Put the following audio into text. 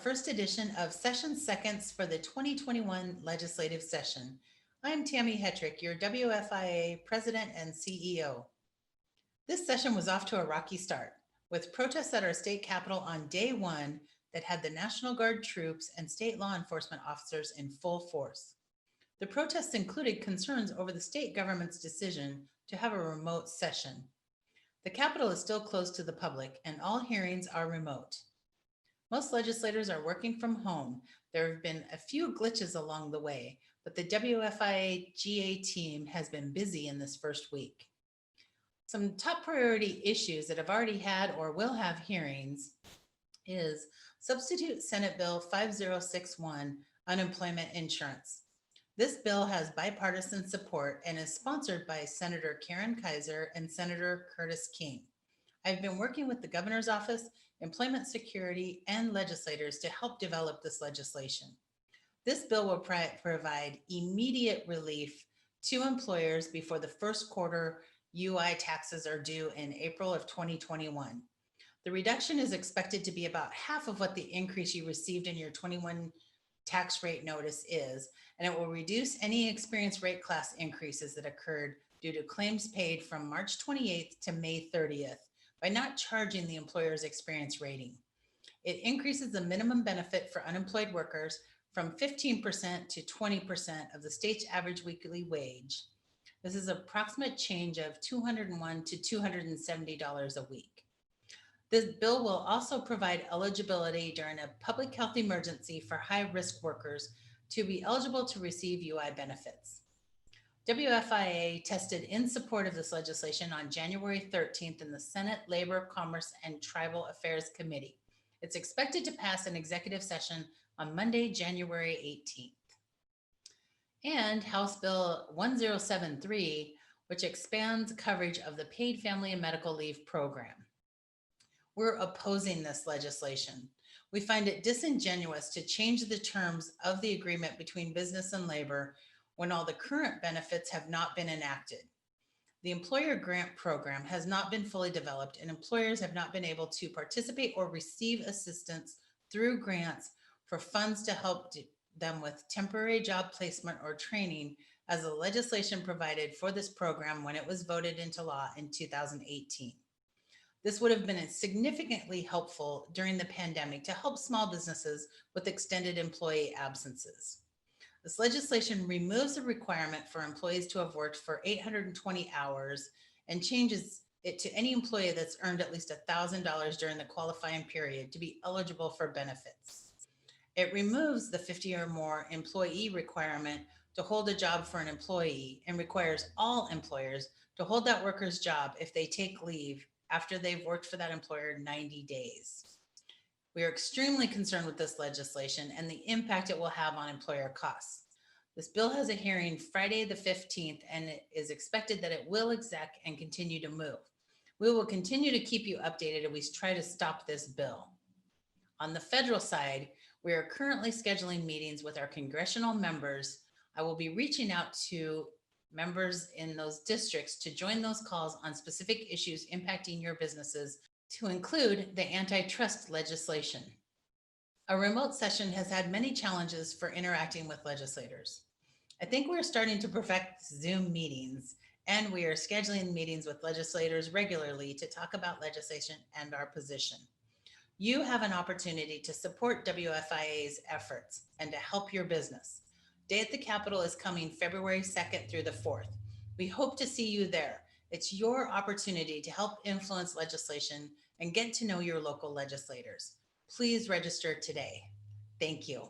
first edition of Session Seconds for the 2021 legislative session. I'm Tammy Hetrick, your WFIA President and CEO. This session was off to a rocky start, with protests at our state capitol on day one that had the National Guard troops and state law enforcement officers in full force. The protests included concerns over the state government's decision to have a remote session. The Capitol is still closed to the public, and all hearings are remote. Most legislators are working from home. There have been a few glitches along the way, but the WFIA GA team has been busy in this first week. Some top priority issues that have already had or will have hearings is Substitute Senate Bill 5061, Unemployment Insurance. This bill has bipartisan support and is sponsored by Senator Karen Kaiser and Senator Curtis King. I've been working with the governor's office, Employment Security, and legislators to help develop this legislation. This bill will provide immediate relief to employers before the first quarter UI taxes are due in April of 2021. The reduction is expected to be about half of what the increase you received in your 21 tax rate notice is, and it will reduce any experience rate class increases that occurred due to claims paid from March 28th to May 30th. By not charging the employer's experience rating. It increases the minimum benefit for unemployed workers from 15% to 20% of the state's average weekly wage. This is an approximate change of $201 to $270 a week. This bill will also provide eligibility during a public health emergency for high-risk workers to be eligible to receive UI benefits. WFIA tested in support of this legislation on January 13th in the Senate Labor, Commerce, and Tribal Affairs Committee. It's expected to pass an executive session on Monday, January 18th. And House Bill 1073, which expands coverage of the Paid Family and Medical Leave Program. We're opposing this legislation. We find it disingenuous to change the terms of the agreement between business and labor when all the current benefits have not been enacted. The employer grant program has not been fully developed, and employers have not been able to participate or receive assistance through grants for funds to help them with temporary job placement or training, as the legislation provided for this program when it was voted into law in 2018. This would have been significantly helpful during the pandemic to help small businesses with extended employee absences. This legislation removes the requirement for employees to have worked for 820 hours and changes it to any employee that's earned at least $1,000 during the qualifying period to be eligible for benefits. It removes the 50 or more employee requirement to hold a job for an employee and requires all employers to hold that worker's job if they take leave after they've worked for that employer 90 days. We are extremely concerned with this legislation and the impact it will have on employer costs. This bill has a hearing Friday the 15th, and it is expected that it will exec and continue to move. We will continue to keep you updated as we try to stop this bill. On the federal side, we are currently scheduling meetings with our congressional members. I will be reaching out to members in those districts to join those calls on specific issues impacting your businesses, to include the antitrust legislation. A remote session has had many challenges for interacting with legislators. I think we're starting to perfect Zoom meetings, and we are scheduling meetings with legislators regularly to talk about legislation and our position. You have an opportunity to support WFIA's efforts and to help your business. Day at the Capitol is coming February 2nd through the 4th. We hope to see you there. It's your opportunity to help influence legislation and get to know your local legislators. Please register today. Thank you.